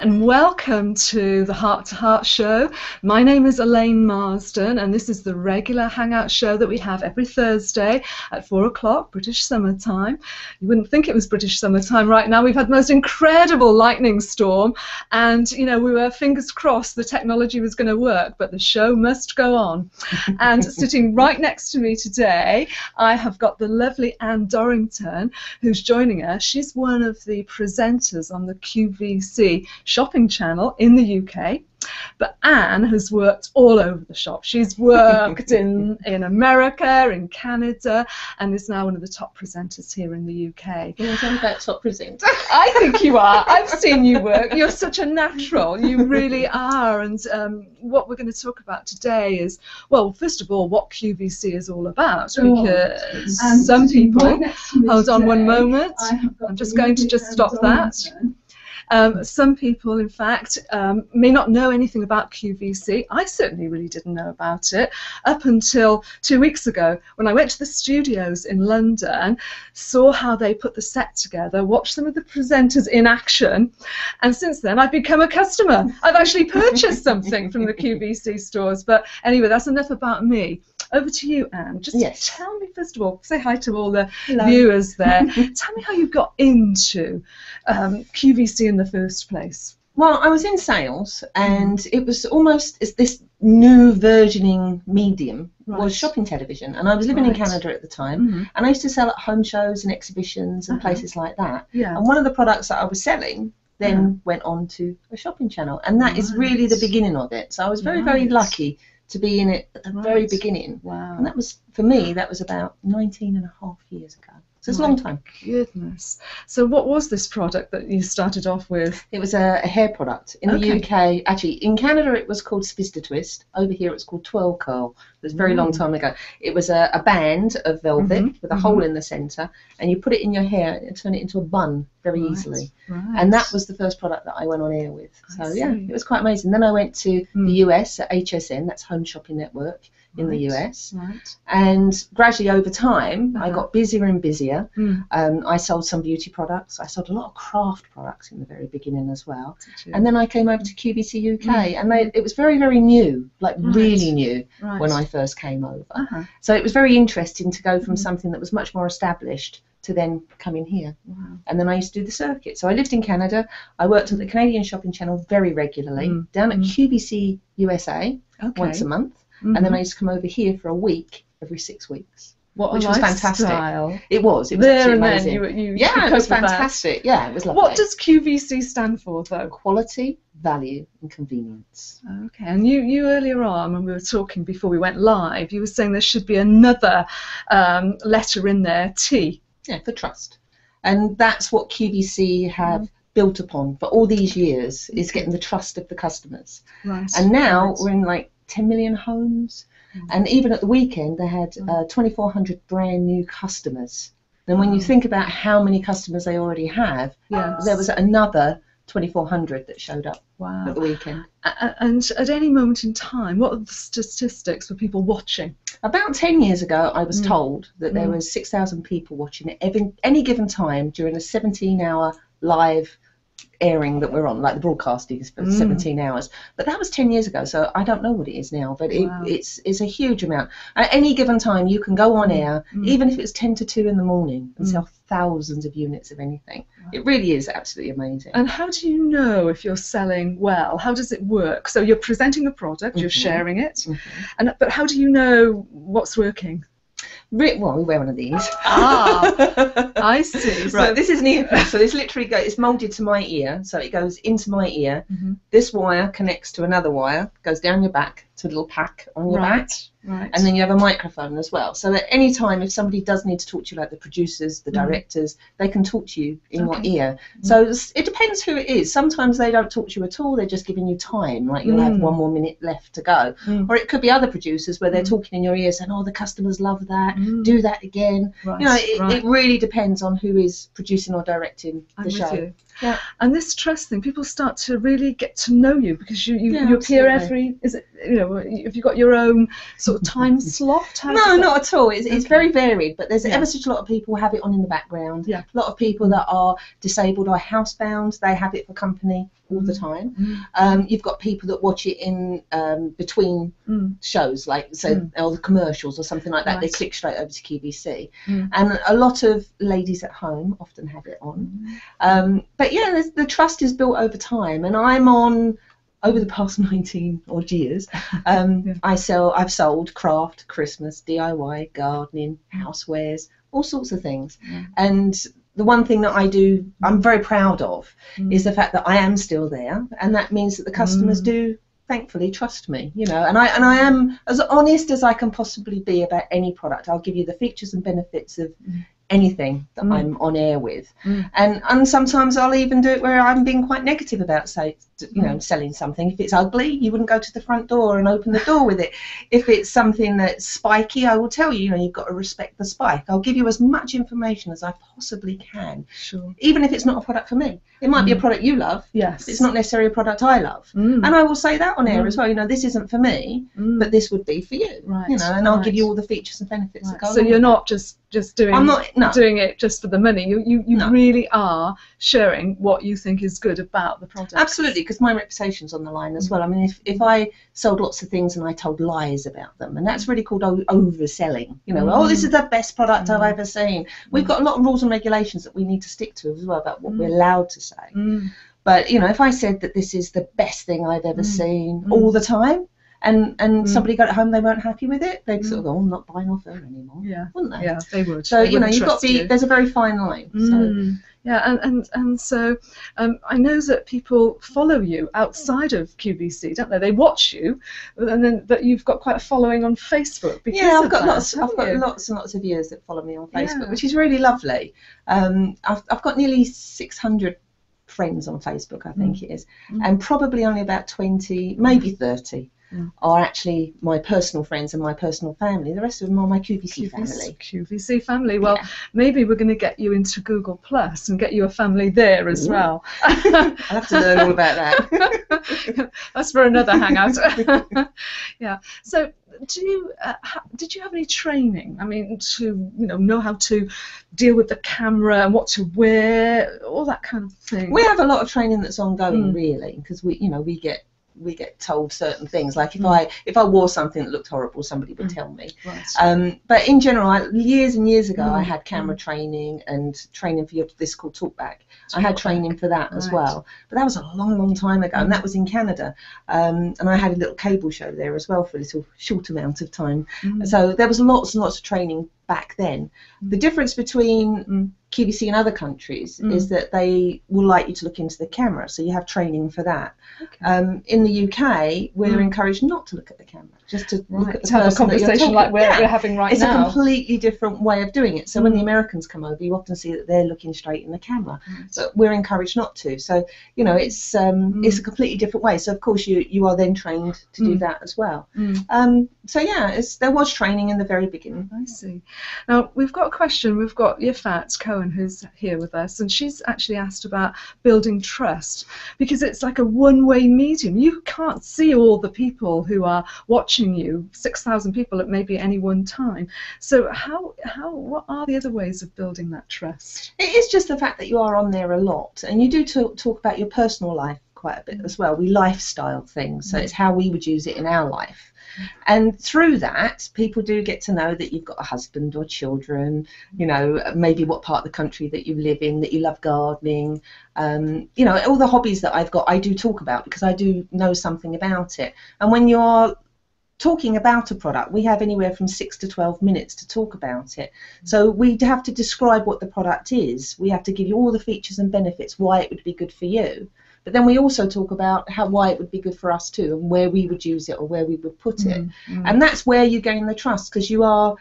And welcome to the Heart to Heart show. My name is Elene Marsden, and this is the regular Hangout show that we have every Thursday at 4 o'clock British summertime. You wouldn't think it was British summertime right now. We've had the most incredible lightning storm, and we were fingers crossed the technology was going to work, but the show must go on. And sitting right next to me today, I have got the lovely Anne Dorrington, who's joining us. She's one of the presenters on the Qvc shopping channel in the UK, but Anne has worked all over the shop. She's worked in America, in Canada, and is now one of the top presenters here in the UK. You're talking about top presenter. I think you are. I've seen you work. You're such a natural. You really are. And what we're going to talk about today is, well, first of all, what Qvc is all about, because some people, hold on one moment, I'm just going to stop that. Some people, in fact, may not know anything about Qvc. I certainly really didn't know about it up until 2 weeks ago when I went to the studios in London, saw how they put the set together, watched some of the presenters in action, and since then I've become a customer. I've actually purchased something from the Qvc stores. But anyway, that's enough about me. Over to you, Anne. Just tell me, first of all, say hi to all the viewers there. Tell me how you got into Qvc in the first place. Well, I was in sales, and it was almost as this new versioning medium was shopping television, and I was living in Canada at the time, and I used to sell at home shows and exhibitions and places like that. And one of the products that I was selling then went on to a shopping channel, and that is really the beginning of it. So I was very, very lucky to be in it at the very beginning. Wow. And that was, for me, that was about 19 and a half years ago. So it's a long time. Goodness. So what was this product that you started off with? It was a hair product. In the UK, actually, in Canada it was called Spister Twist. Over here it's called Twirl Curl. It was a very long time ago. It was a band of velvet with a hole in the centre, and you put it in your hair and turn it into a bun very easily. And that was the first product that I went on air with. So yeah, it was quite amazing. Then I went to the US at HSN, that's Home Shopping Network, in the US, and gradually over time I got busier and busier. I sold some beauty products. I sold a lot of craft products in the very beginning as well. And then I came over to Qvc UK, and it was very, very new, like really new when I first came over. So it was very interesting to go from something that was much more established to then come in here. And then I used to do the circuit. So I lived in Canada. I worked at the Canadian shopping channel very regularly, down at Qvc USA once a month. And then I used to come over here for a week every 6 weeks, which was fantastic. It was there and amazing. Then you it was fantastic. Yeah, it was lovely. What does Qvc stand for, though? Quality, value, and convenience. Okay, and you earlier on, when we were talking before we went live, you were saying there should be another letter in there, T. Yeah, for trust. And that's what Qvc have built upon for all these years, is getting the trust of the customers. And now we're in like 10 million homes, and even at the weekend they had 2,400 brand new customers. And when you think about how many customers they already have, there was another 2,400 that showed up at the weekend. And at any moment in time, what are the statistics for people watching? About 10 years ago, I was told that there was 6,000 people watching at any given time during a 17-hour live airing that we're on, like the broadcasting is for 17 hours, but that was 10 years ago, so I don't know what it is now, but it's a huge amount. At any given time you can go on air, even if it's 10 to 2 in the morning, and sell thousands of units of anything. It really is absolutely amazing. And how do you know if you're selling well? How does it work? So you're presenting a product, you're sharing it, but how do you know what's working? Well, we wear one of these. I see. Right, this is an earpiece. So this literally it's moulded to my ear, so it goes into my ear. This wire connects to another wire, goes down your back to a little pack on your back. And then you have a microphone as well. So at any time, if somebody does need to talk to you, like the producers, the directors, they can talk to you in your ear. So it depends who it is. Sometimes they don't talk to you at all. They're just giving you time, like you'll have 1 more minute left to go. Or it could be other producers where they're talking in your ear saying, oh, the customers love that, do that again. It really depends on who is producing or directing the show. And this trust thing, people start to really get to know you because you appear every, know, have you got your own sort of time slot? No, not at all. It's very varied, but there's ever such a lot of people who have it on in the background. Yeah. A lot of people that are disabled or housebound, they have it for company all the time. You've got people that watch it in between shows, like or the commercials or something like that. Right. They click straight over to QVC, and a lot of ladies at home often have it on. But yeah, the trust is built over time, and I'm on. Over the past 19 odd years, I've sold craft, Christmas, DIY, gardening, housewares, all sorts of things. And the one thing that I'm very proud of, is the fact that I am still there, and that means that the customers do, thankfully, trust me. You know, and I am as honest as I can possibly be about any product. I'll give you the features and benefits of anything that I'm on air with, and sometimes I'll even do it where I'm being quite negative about, say, selling something. If it's ugly, you wouldn't go to the front door and open the door with it. If it's something that's spiky, I will tell you, you've got to respect the spike. I'll give you as much information as I possibly can, even if it's not a product for me. It might be a product you love. Yes, it's not necessarily a product I love, and I will say that on air as well. This isn't for me, but this would be for you. Right. And I'll give you all the features and benefits that go along. So you're not just doing. I'm not doing it just for the money. You really are sharing what you think is good about the product. Absolutely, because my reputation's on the line as well. I mean, if I sold lots of things and I told lies about them, and that's really called overselling. This is the best product I've ever seen. We've got a lot of rules and regulations that we need to stick to as well about what we're allowed to say. But if I said that this is the best thing I've ever seen all the time, and somebody got it home, they weren't happy with it, they'd sort of go, I'm not buying off her anymore. Yeah, wouldn't they? Yeah, they would. So you've got to be. There's a very fine line. So. Yeah, and so I know that people follow you outside of QVC, don't they? They watch you, and then that you've got quite a following on Facebook. I've got lots and lots of viewers that follow me on Facebook, which is really lovely. I've got nearly 600 friends on Facebook, I think it is, and probably only about 20, maybe 30. Are actually my personal friends and my personal family. The rest of them are my QVC family. QVC family. Well, maybe we're going to get you into Google Plus and get you a family there as well. I'll have to learn all about that. That's for another hangout. Yeah. So, did you have any training? I mean, to know how to deal with the camera and what to wear, all that kind of thing. We have a lot of training that's ongoing, really, because we get told certain things. Like if I wore something that looked horrible, somebody would tell me. Right. But in general, years and years ago, I had camera training and training for this called Talkback. I had training for that as well. But that was a long, long time ago, and that was in Canada. And I had a little cable show there as well for a little short amount of time. So there was lots and lots of training back then. The difference between QVC and other countries is that they will like you to look into the camera, so you have training for that. Okay. In the UK, we're encouraged not to look at the camera, just to look at the person have a conversation like we're having right now. It's a completely different way of doing it. So when the Americans come over, you often see that they're looking straight in the camera, but we're encouraged not to. So it's a completely different way. So of course you are then trained to do that as well. So yeah, there was training in the very beginning. I see. Now we've got a question. We've got Yafat Cohen, who's here with us, and she's actually asked about building trust, because it's like a one-way medium. You can't see all the people who are watching you, 6,000 people at maybe any one time. So what are the other ways of building that trust? It is just the fact that you are on there a lot, and you do talk about your personal life quite a bit as well. We lifestyle things, so it's how we would use it in our life. And through that, people do get to know that you've got a husband or children, maybe what part of the country that you live in, that you love gardening, all the hobbies that I've got, I do talk about because I do know something about it. And when you're talking about a product, we have anywhere from 6 to 12 minutes to talk about it. So we have to describe what the product is. We have to give you all the features and benefits, why it would be good for you. But then we also talk about why it would be good for us too, and where we would use it or where we would put it. And that's where you gain the trust, because you're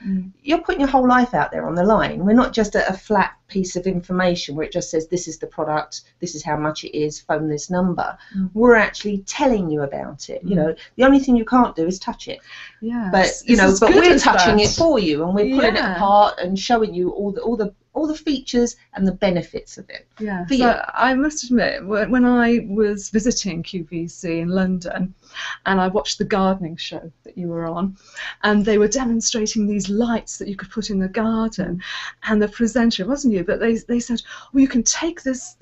putting your whole life out there on the line. We're not just a flat piece of information where it just says this is the product, this is how much it is, phone this number. We're actually telling you about it. The only thing you can't do is touch it. Yeah. But we're touching it for you, and we're pulling it apart and showing you all all the features and the benefits of it. Yeah, so I must admit, when I was visiting QVC in London, and I watched the gardening show that you were on, and they were demonstrating these lights that you could put in the garden, and the presenter, it wasn't you, but they said, well, you can take this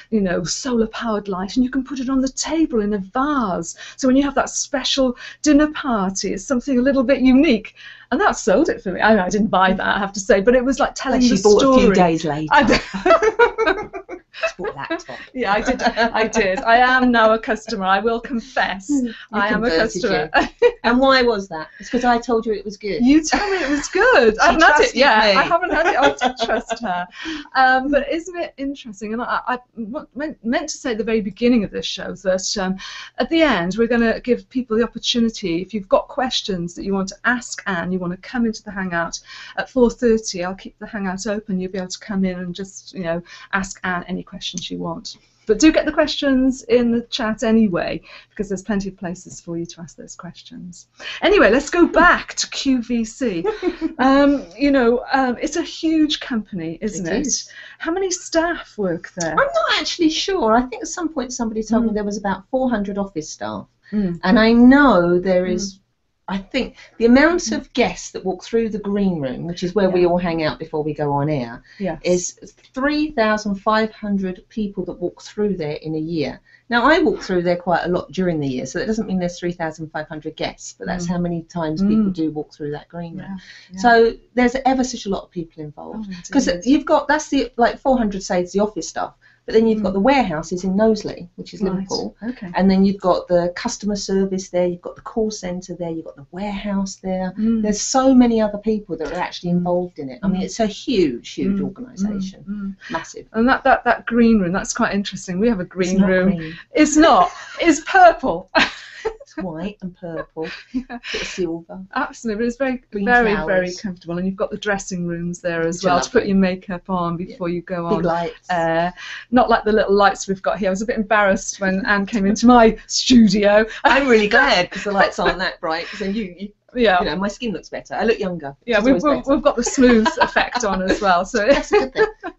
you know, solar powered light and you can put it on the table in a vase, so when you have that special dinner party, it's something a little bit unique. And that sold it for me. I didn't buy that, I have to say, but it was like telling the story. She bought a few days later. Bought laptop. Yeah, I did. I am now a customer. I will confess. I am a customer. And why was that? It's because I told you it was good. You told me it was good. I haven't had it yet. I haven't had it. I did trust her. But isn't it interesting? And I meant to say at the very beginning of this show that at the end we're going to give people the opportunity, if you've got questions that you want to ask Anne, you want to come into the Hangout at 4:30. I'll keep the Hangout open. You'll be able to come in and just, you know, ask Anne any questions you want. But do get the questions in the chat anyway, because there's plenty of places for you to ask those questions. Anyway, let's go back to QVC. You know, it's a huge company, isn't it? Is. How many staff work there? I'm not actually sure. I think at some point somebody told me there was about 400 office staff. And I know there is, I think the amount of guests that walk through the green room, which is where we all hang out before we go on air, is 3,500 people that walk through there in a year. Now, I walk through there quite a lot during the year, so that doesn't mean there's 3,500 guests, but that's how many times people do walk through that green room. So there's ever such a lot of people involved. Because you've got, that's the, like 400 says the office staff. But then you've got the warehouses in Knowsley, which is Liverpool. Okay. And then you've got the customer service there, you've got the call centre there, you've got the warehouse there. There's so many other people that are actually involved in it. I mean, it's a huge, huge organisation. Massive. And that green room, that's quite interesting. We have a green room. Green. It's not. It's purple. It's white and purple, bit of silver. Absolutely, but it's very very comfortable, and you've got the dressing rooms there as well to put your makeup on before you go on. Big lights. Not like the little lights we've got here. I was a bit embarrassed when Anne came into my studio. I'm really glad because the lights aren't that bright. Because then you know, my skin looks better. I look younger. Yeah, we've got the smooth effect on as well. So that's a good thing.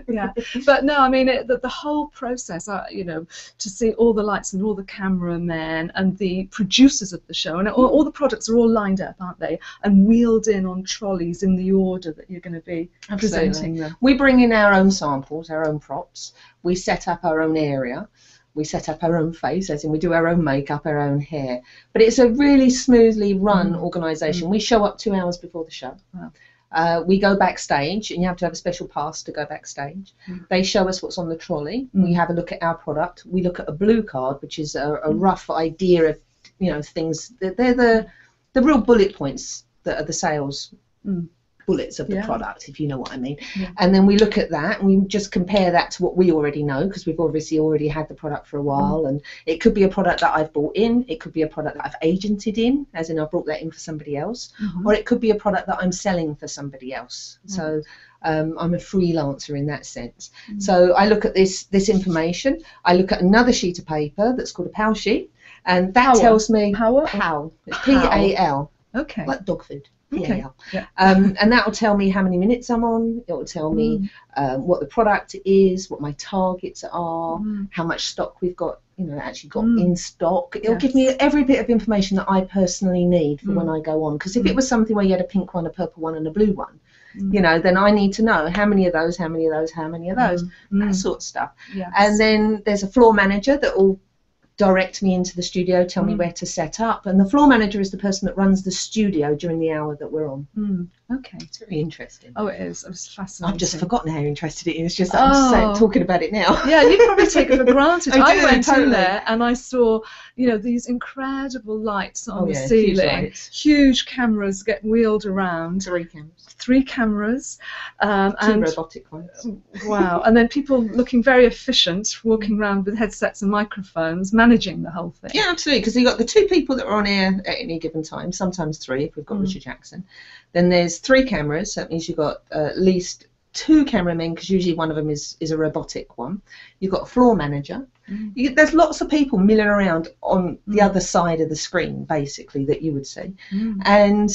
Yeah, but no, I mean the whole process, you know, to see all the lights and all the cameramen and the producers of the show, and all the products are all lined up, aren't they, and wheeled in on trolleys in the order that you're going to be presenting them. We bring in our own samples, our own props. We set up our own area. We set up our own face, as in we do our own makeup, our own hair. But it's a really smoothly run organisation. We show up 2 hours before the show. Wow. We go backstage, and you have to have a special pass to go backstage. They show us what's on the trolley. We have a look at our product. We look at a blue card, which is a rough idea of, you know, things. They're the real bullet points that are the sales bullets of the product, if you know what I mean. And then we look at that and we just compare that to what we already know, because we've obviously already had the product for a while. And it could be a product that I've bought in, it could be a product that I've agented in, as in I've brought that in for somebody else, or it could be a product that I'm selling for somebody else. So I'm a freelancer in that sense. So I look at this information. I look at another sheet of paper that's called a PAL sheet, and that tells me PAL. It's PAL. Okay. Like dog food. Okay. And that will tell me how many minutes I'm on. It will tell me what the product is, what my targets are, how much stock we've got, you know, actually got in stock. It'll give me every bit of information that I personally need for when I go on. Because if it was something where you had a pink one, a purple one, and a blue one, you know, then I need to know how many of those, how many of those, how many of those, that sort of stuff. Yes. And then there's a floor manager that will direct me into the studio, tell me where to set up, and the floor manager is the person that runs the studio during the hour that we're on. Okay. It's very interesting. Oh, it is. It's fascinating. I've just forgotten how interested it is. Just I'm talking about it now. Yeah, you probably take it for granted. I went totally in there and I saw, you know, these incredible lights on the ceiling. Huge cameras get wheeled around. 3 cameras. 3 cameras. 2 and robotic ones. Wow. And then people looking very efficient, walking around with headsets and microphones, managing the whole thing. Yeah, absolutely. Because you've got the 2 people that are on air at any given time, sometimes 3 if we've got Richard Jackson. Then there's 3 cameras, so that means you've got at least 2 cameramen, because usually one of them is a robotic one. You've got a floor manager. There's lots of people milling around on the other side of the screen, basically, that you would see. And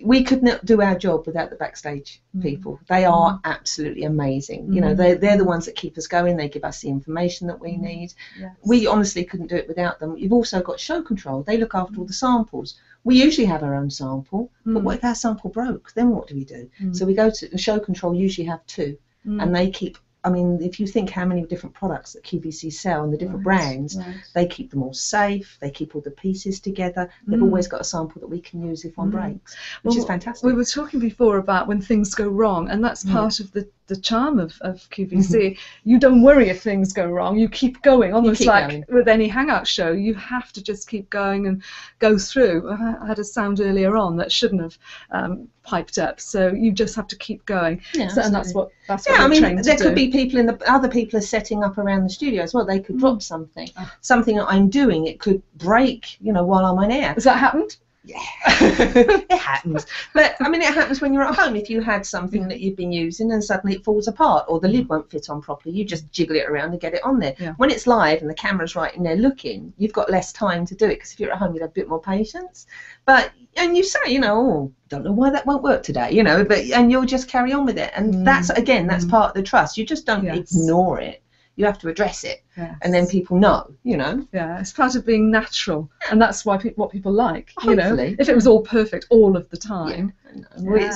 we could not do our job without the backstage people. They are absolutely amazing. You know, they're the ones that keep us going. They give us the information that we need. Yes. We honestly couldn't do it without them. You've also got show control. They look after all the samples. We usually have our own sample, but what if our sample broke? Then what do we do? So we go to the show control. Usually have two, and they keep. I mean, if you think how many different products that QVC sell and the different brands, they keep them all safe. They keep all the pieces together. They've always got a sample that we can use if one breaks, which is fantastic. We were talking before about when things go wrong, and that's part of the charm of QVC. You don't worry if things go wrong. You keep going, almost like with any Hangout show. You have to just keep going and go through. I had a sound earlier on that shouldn't have piped up, so you just have to keep going. Yeah, and that's what I mean, there could be people other people are setting up around the studio as well. They could drop something that I'm doing. It could break, you know, while I'm on air. Has that happened? Yeah, it happens. But I mean, it happens when you're at home. If you had something that you've been using and suddenly it falls apart, or the lid won't fit on properly, you just jiggle it around and get it on there. Yeah. When it's live and the camera's right in there looking, you've got less time to do it, because if you're at home, you'd have a bit more patience. And you say, you know, oh, don't know why that won't work today, you know, and you'll just carry on with it. And that's part of the trust. You just don't ignore it. You have to address it, and then people know, you know. Yeah, it's part of being natural, and that's why what people like. Hopefully. You know, if it was all perfect all of the time,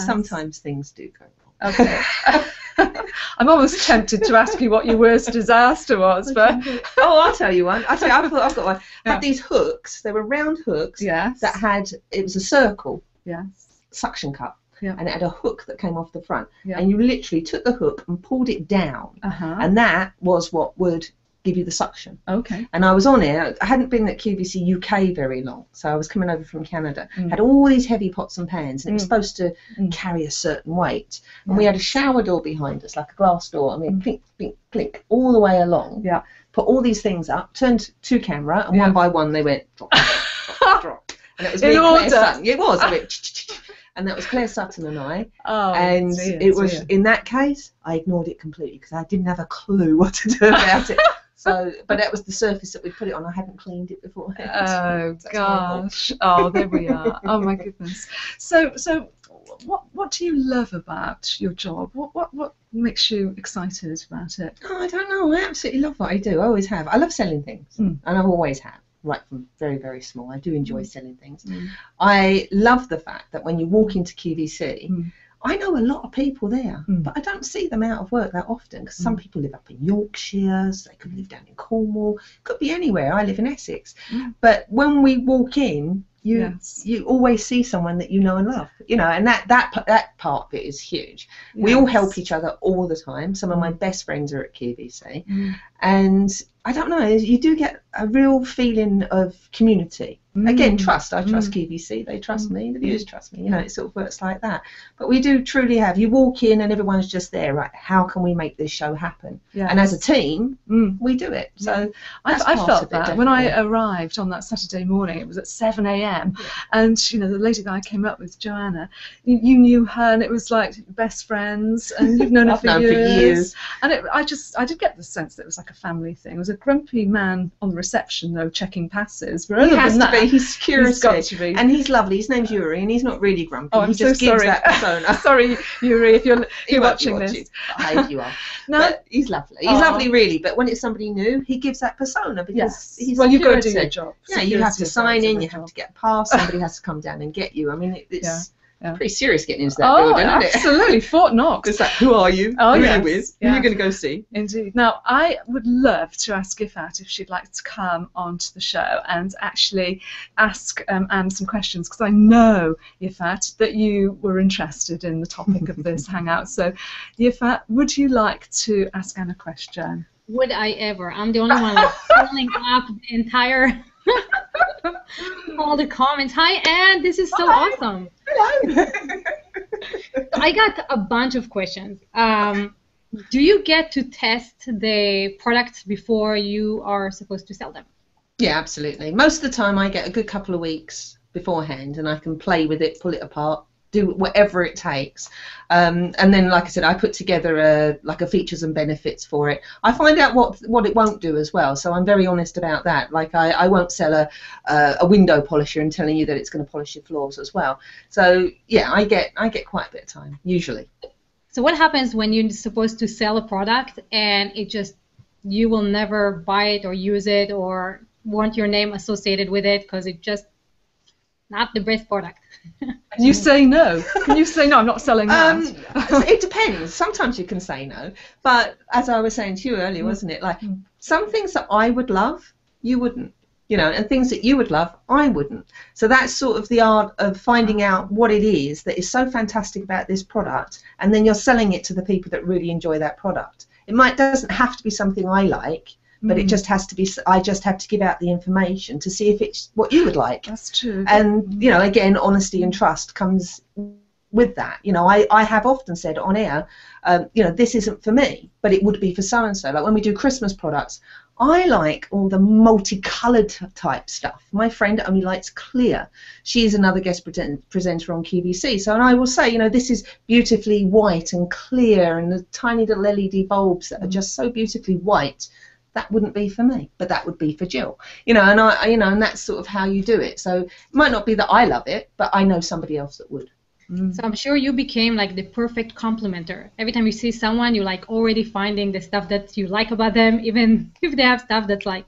sometimes things do go wrong. Okay. I'm almost tempted to ask you what your worst disaster was, but I'll tell you one. I've got one. I had these hooks. They were round hooks. Yes. It was a circle. Yes. Suction cup. Yeah. And it had a hook that came off the front, yeah. and you literally took the hook and pulled it down, and that was what would give you the suction. Okay. And I was on it. I hadn't been at QVC UK very long, so I was coming over from Canada. Had all these heavy pots and pans, and it was supposed to carry a certain weight. And we had a shower door behind us, like a glass door, and we had clink, clink, clink all the way along. Yeah. Put all these things up, turned to camera, and one by one they went drop, drop, drop. And it was in order. It was. I went, and that was Claire Sutton and I. Oh, and it was in that case, I ignored it completely because I didn't have a clue what to do about it. So, but that was the surface that we put it on. I hadn't cleaned it before. Oh gosh! Oh, there we are. Oh my goodness. So what do you love about your job? What makes you excited about it? Oh, I don't know. I absolutely love what I do. I always have. I love selling things, and I've always have. Right from very, very small. I do enjoy selling things. I love the fact that when you walk into QVC, I know a lot of people there, but I don't see them out of work that often, because some people live up in Yorkshire, they could live down in Cornwall, could be anywhere. I live in Essex. But when we walk in, you always see someone that you know and love, you know, and that part of it is huge. Yes. We all help each other all the time. Some of my best friends are at QVC, and I don't know, you do get a real feeling of community. Again, trust. I trust QVC, they trust me, the viewers trust me, you know, it sort of works like that. But we do truly have, you walk in and everyone's just there, right, how can we make this show happen? Yes. And as a team, we do it. So I felt that when I arrived on that Saturday morning. It was at 7 a.m. and, you know, the lady that I came up with, Joanna, you knew her, and it was like best friends, and you've known her for years. And I did get the sense that it was like a family thing. It was a grumpy man on the reception, though, checking passes. But other than that, he's security. He's got to be. And he's lovely. His name's Yuri, and he's not really grumpy. Oh, I'm so sorry. Gives that persona. Sorry, Yuri, if you're watching this. I hope you are. No, but he's lovely. He's lovely, really. But when it's somebody new, he gives that persona, because he's you've got to do your job. Yeah, you have to sign in. You have to get a pass. Somebody has to come down and get you. I mean, it's pretty serious getting into that building, isn't it? Absolutely. Fort Knox. It's like, who are you? Oh, who yes. are you with? Who are you going to go see? Indeed. Now, I would love to ask Ifat if she'd like to come onto the show and actually ask Anne some questions, because I know, Ifat, that you were interested in the topic of this hangout. So, Ifat, would you like to ask Anne a question? Would I ever? I'm the only one like filling up the entire all the comments. Hi, Anne. This is so awesome. Hello. I got a bunch of questions. Do you get to test the products before you are supposed to sell them? Yeah, absolutely. Most of the time I get a good couple of weeks beforehand, and I can play with it, pull it apart, do whatever it takes. And then, like I said, I put together a features and benefits for it. I find out what it won't do as well, so I'm very honest about that. Like I won't sell a window polisher and telling you that it's going to polish your floors as well. So yeah, I get quite a bit of time usually. So what happens when you're supposed to sell a product and you will never buy it or use it or want your name associated with it because it's just not the best product? Can you say no? Can you say no? I'm not selling that. It depends. Sometimes you can say no, but as I was saying to you earlier, wasn't it? Like some things that I would love, you wouldn't. You know, and things that you would love, I wouldn't. So that's sort of the art of finding out what it is that is so fantastic about this product, and then you're selling it to the people that really enjoy that product. It doesn't have to be something I like, but it just has to be. I just have to give out the information to see if it's what you would like. That's true. And you know, again, honesty and trust comes with that. You know, I have often said on air, you know, this isn't for me, but it would be for so and so. Like when we do Christmas products, I like all the multicoloured type stuff. My friend only likes clear. She's another guest presenter on QVC. So, and I will say, you know, this is beautifully white and clear, and the tiny little LED bulbs that are just so beautifully white. That wouldn't be for me, but that would be for Jill. You know, and and that's sort of how you do it. So it might not be that I love it, but I know somebody else that would. So I'm sure you became like the perfect complimenter. Every time you see someone, you're like already finding the stuff that you like about them, even if they have stuff that's like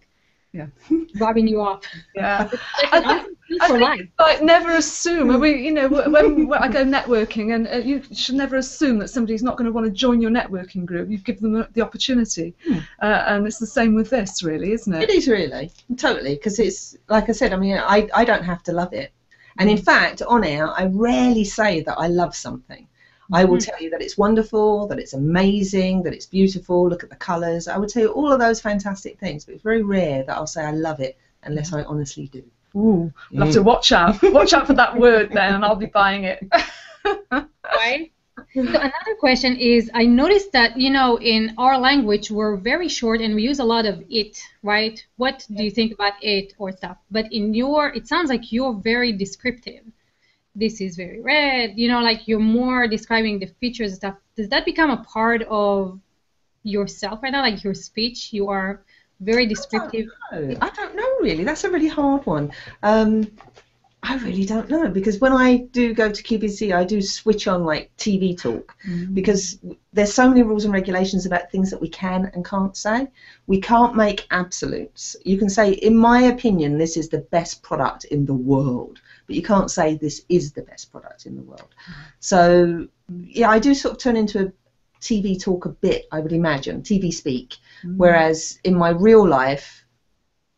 rubbing you off. Yeah. I think, like, never assume. You know, when I go networking, and you should never assume that somebody's not going to want to join your networking group. You give them the opportunity, and it's the same with this, really, isn't it? It is really, totally, because it's like I said. I mean, I don't have to love it. And in fact, on air, I rarely say that I love something. I will tell you that it's wonderful, that it's amazing, that it's beautiful, look at the colours. I would tell you all of those fantastic things, but it's very rare that I'll say I love it unless I honestly do. Ooh, I'll have to watch out. Watch out for that word then, and I'll be buying it. Right? So another question is, I noticed that, you know, in our language, we're very short and we use a lot of it, right? What do you think about it or stuff? But in it sounds like you're very descriptive. This is very red, you know, like you're more describing the features and stuff. Does that become a part of yourself right now, like your speech? You are very descriptive. I don't know really. That's a really hard one. I really don't know, because when I do go to QVC, I do switch on like TV talk, because there's so many rules and regulations about things that we can and can't say. We can't make absolutes. You can say, in my opinion, this is the best product in the world, but you can't say this is the best product in the world. So yeah, I do sort of turn into a TV talk a bit, I would imagine, TV speak, whereas in my real life,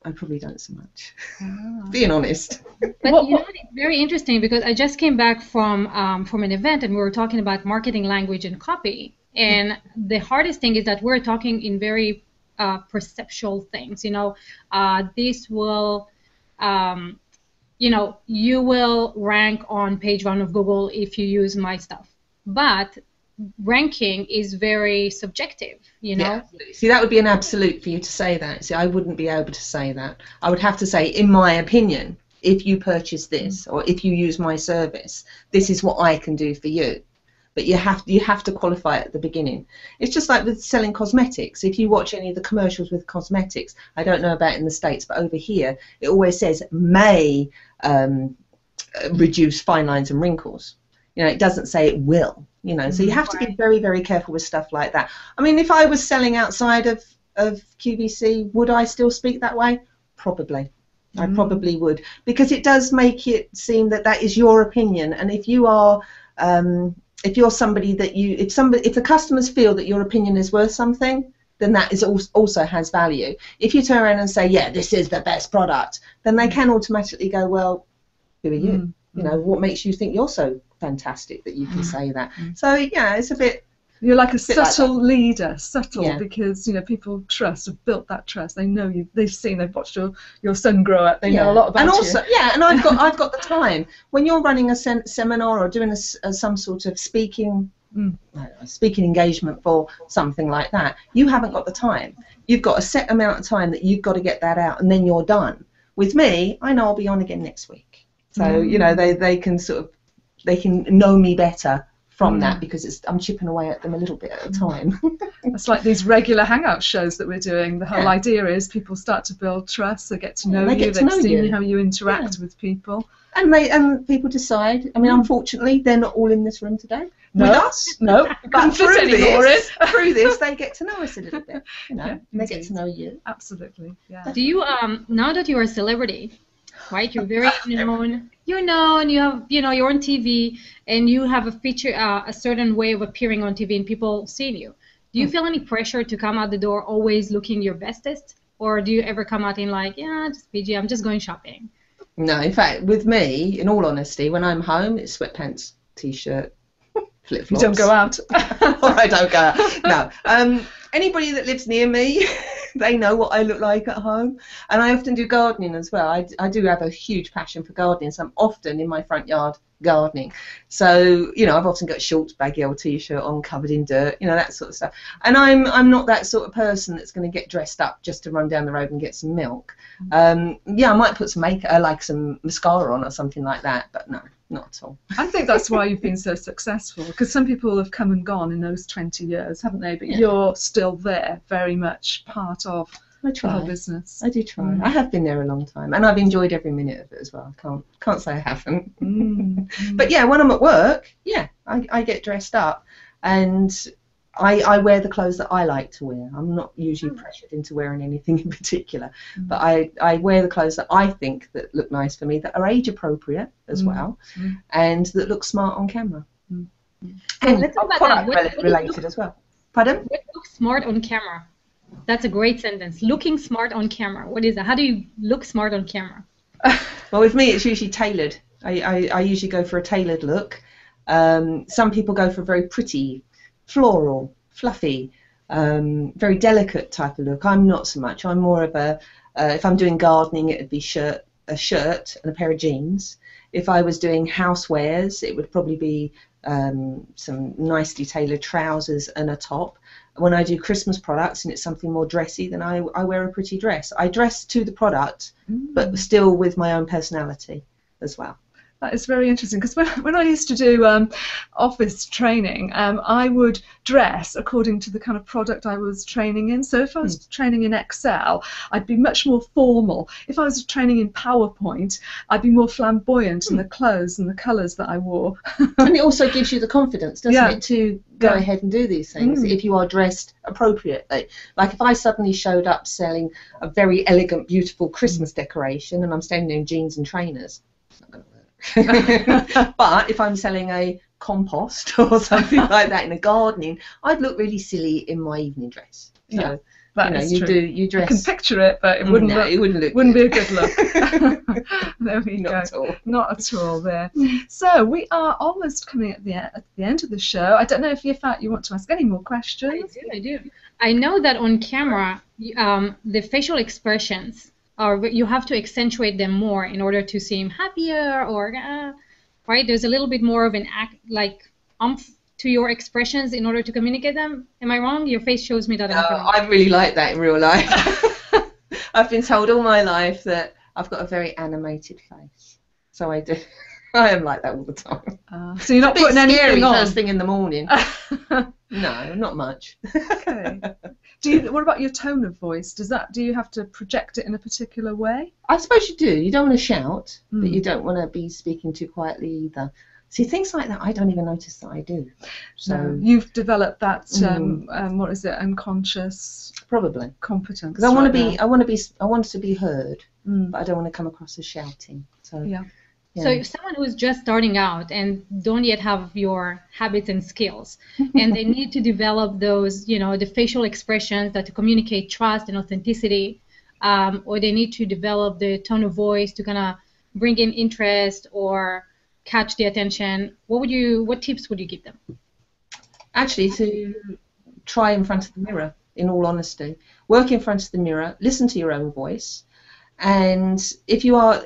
I probably don't so much, being honest. But you know, it's very interesting because I just came back from an event and we were talking about marketing language and copy. And the hardest thing is that we're talking in very perceptual things. You know, this will, you know, you will rank on page 1 of Google if you use my stuff. But ranking is very subjective, you know. Yeah. See, that would be an absolute for you to say that. See, I wouldn't be able to say that. I would have to say, in my opinion, if you purchase this or if you use my service, this is what I can do for you. But you have to qualify at the beginning. It's just like with selling cosmetics. If you watch any of the commercials with cosmetics, I don't know about in the States, but over here it always says may reduce fine lines and wrinkles. You know, it doesn't say it will. You know, so you have to be very, very careful with stuff like that. I mean, if I was selling outside of QVC, would I still speak that way? Probably. I probably would, because it does make it seem that that is your opinion. And if you are, if you're somebody that if the customers feel that your opinion is worth something, then that is also has value. If you turn around and say, yeah, this is the best product, then they can automatically go, well, who are you? You know, what makes you think you're so fantastic that you can say that? So yeah, it's a bit. You're like a subtle leader, because, you know, people have built that trust. They know you. They've watched your son grow up. They know a lot about you. And also, and I've got the time. When you're running a seminar or doing some sort of speaking engagement for something like that, you haven't got the time. You've got a set amount of time that you've got to get that out, and then you're done. With me, I know I'll be on again next week. So, you know, they can sort of they can know me better from that, because I'm chipping away at them a little bit at a time. It's like these regular Hangout shows that we're doing. The whole idea is people start to build trust, they get to know you, they've seen how you interact with people. And people decide. I mean, unfortunately, they're not all in this room today. No, with us. No, but through this, they get to know us a little bit. You know, they get to know you. Absolutely. Yeah. Do you now that you're a celebrity, right? You're very known. You're known. You have, you're on TV, and you have a feature, a certain way of appearing on TV, and people seeing you. Do you feel any pressure to come out the door always looking your bestest, or do you ever come out in like, just PG, I'm just going shopping? No, in fact, with me, in all honesty, when I'm home, it's sweatpants, t-shirt, flip-flops. You don't go out. Or I don't go out. No. Anybody that lives near me, they know what I look like at home. And I often do gardening as well. I do have a huge passion for gardening, so I'm often in my front yard gardening. So, I've often got shorts, baggy old t-shirt on, covered in dirt, that sort of stuff. And I'm not that sort of person that's going to get dressed up just to run down the road and get some milk. I might put some makeup, like some mascara on or something like that, but no, not at all. I think that's why you've been so successful, because some people have come and gone in those 20 years, haven't they? But you're still there, very much part of the whole business. I do try. I have been there a long time, and I've enjoyed every minute of it as well. I can't say I haven't. But yeah, when I'm at work, I get dressed up, and I wear the clothes that I like to wear. I'm not usually pressured into wearing anything in particular, but I wear the clothes that I think that look nice for me, that are age appropriate as well, and that look smart on camera. And let's talk about product related as well. Pardon? What looks smart on camera? That's a great sentence. Looking smart on camera. What is that? How do you look smart on camera? Well, with me, it's usually tailored. I usually go for a tailored look. Some people go for a very pretty, floral, fluffy, very delicate type of look. I'm not so much. I'm more of a, if I'm doing gardening, it would be a shirt and a pair of jeans. If I was doing housewares, it would probably be some nicely tailored trousers and a top. When I do Christmas products and it's something more dressy, then I wear a pretty dress. I dress to the product, but still with my own personality as well. That is very interesting, because when I used to do office training, I would dress according to the kind of product I was training in. So if I was training in Excel, I'd be much more formal. If I was training in PowerPoint, I'd be more flamboyant in the clothes and the colours that I wore. And it also gives you the confidence, doesn't it, to go ahead and do these things if you are dressed appropriately. Like if I suddenly showed up selling a very elegant, beautiful Christmas decoration and I'm standing there in jeans and trainers, it's not going to work. But if I'm selling a compost or something like that in a gardening, I'd look really silly in my evening dress. So, you dress. I can picture it, but it wouldn't look. It wouldn't be a good look. There we go. Not at all. Not at all. There. So we are almost coming at the end of the show. I don't know if you want to ask any more questions. I do. I know that on camera, the facial expressions, you have to accentuate them more in order to seem happier, or right? There's a little bit more of an umph to your expressions in order to communicate them. Am I wrong? Your face shows me that. I really like that in real life. I've been told all my life that I've got a very animated face, so I do. I am like that all the time. So you're not putting anything on first thing in the morning. No, not much. Okay. What about your tone of voice? Do you have to project it in a particular way? I suppose you do. You don't want to shout, but you don't want to be speaking too quietly either. See, things like that I don't even notice that I do. So you've developed that what is it? Unconscious, probably competence. Because I want to be heard, but I don't want to come across as shouting. So yeah. So if someone who's just starting out and don't yet have your habits and skills, and they need to develop those, the facial expressions that to communicate trust and authenticity, or they need to develop the tone of voice to kind of bring in interest or catch the attention, what tips would you give them? Actually, to try in front of the mirror, in all honesty. Work in front of the mirror, listen to your own voice, and if you are...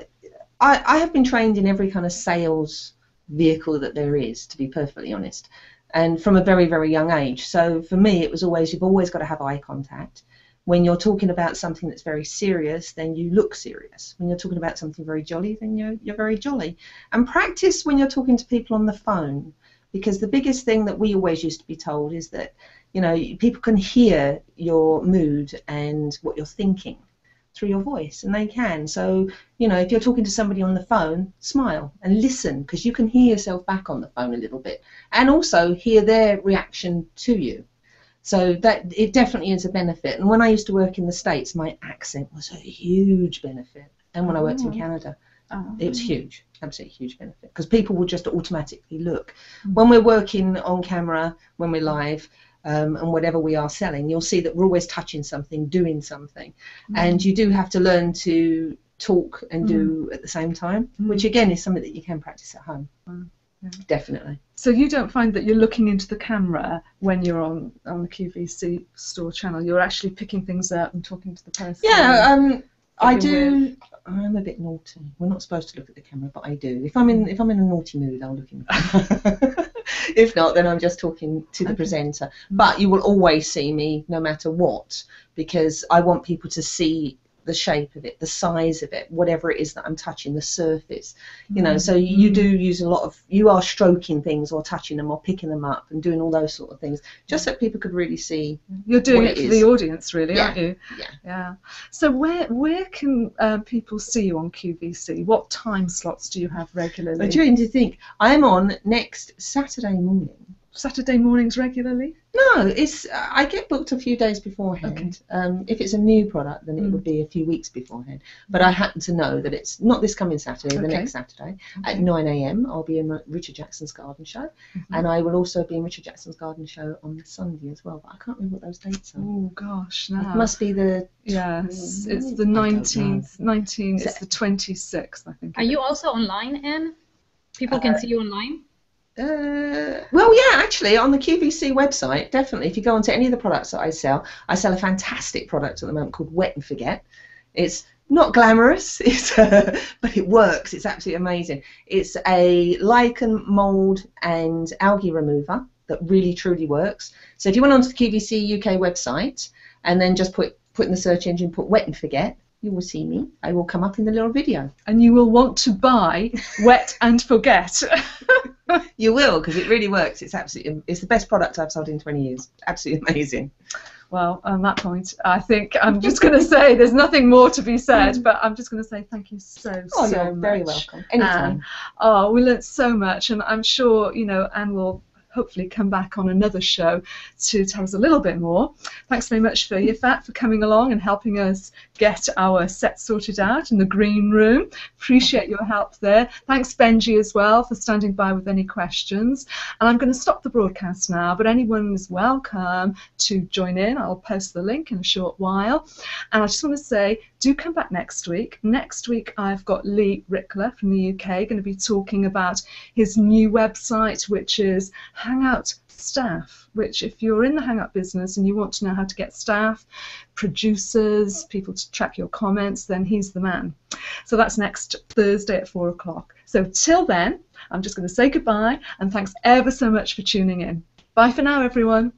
I have been trained in every kind of sales vehicle that there is, to be perfectly honest, and from a very, very young age. So for me, it was always, you've always got to have eye contact. When you're talking about something that's very serious, then you look serious. When you're talking about something very jolly, then you're very jolly. And practice when you're talking to people on the phone, because the biggest thing that we always used to be told is that, you know, people can hear your mood and what you're thinking through your voice, and they can. So, you know, if you're talking to somebody on the phone, smile and listen, because you can hear yourself back on the phone a little bit, and also hear their reaction to you. So that it definitely is a benefit. And when I used to work in the States, my accent was a huge benefit, and when I worked in Canada, it was huge, absolutely huge benefit, because people will just automatically look. When we're working on camera, when we're live, and whatever we are selling, you'll see that we're always touching something, doing something, and you do have to learn to talk and do at the same time, which again is something that you can practice at home. Yeah. Definitely. So you don't find that you're looking into the camera when you're on the QVC store channel? You're actually picking things up and talking to the person? Yeah, I do. I'm a bit naughty. We're not supposed to look at the camera, but I do. If I'm in a naughty mood, I'll look in the camera. If not, then I'm just talking to the presenter. But you will always see me no matter what, because I want people to see the shape of it, the size of it, whatever it is that I'm touching, the surface, you know. So you do use a lot of, you are stroking things or touching them or picking them up and doing all those sort of things, just so people could really see. You're doing it for the audience, really, yeah. aren't you? Yeah. So where can people see you on QVC? What time slots do you have regularly? I'm trying to think. I'm on next Saturday morning. Saturday mornings regularly? No, it's I get booked a few days beforehand. Okay. If it's a new product, then it would be a few weeks beforehand. But I happen to know that it's not this coming Saturday, the next Saturday at 9 a.m. I'll be in Richard Jackson's garden show, and I will also be in Richard Jackson's garden show on the Sunday as well. But I can't remember what those dates are. Oh gosh, no. It must be the it's the 19th. It's the 26th, I think. Are you also online, Anne? People can see you online? Well, yeah, actually, on the QVC website, definitely. If you go onto any of the products that I sell a fantastic product at the moment called Wet and Forget. It's not glamorous, but it works. It's absolutely amazing. It's a lichen, mold, and algae remover that really, truly works. So if you went onto the QVC UK website and then just put in the search engine, put Wet and Forget, you will see me. I will come up in the little video. And you will want to buy Wet and Forget. You will, because it really works. It's the best product I've sold in 20 years. Absolutely amazing. Well, on that point, I think I'm just going to say there's nothing more to be said, but I'm just going to say thank you so much. You're very welcome. Anytime. We learnt so much, and I'm sure, Anne will hopefully come back on another show to tell us a little bit more. Thanks very much for Yafat for coming along and helping us get our set sorted out in the green room. Appreciate your help there. Thanks Benji as well for standing by with any questions. And I'm going to stop the broadcast now, but anyone is welcome to join in. I'll post the link in a short while. And I just want to say, do come back next week. Next week I've got Lee Rickler from the UK going to be talking about his new website, which is Hangout Staff, which if you're in the Hangout business and you want to know how to get staff, producers, people to track your comments, then he's the man. So that's next Thursday at 4 o'clock. So till then, I'm just going to say goodbye and thanks ever so much for tuning in. Bye for now, everyone.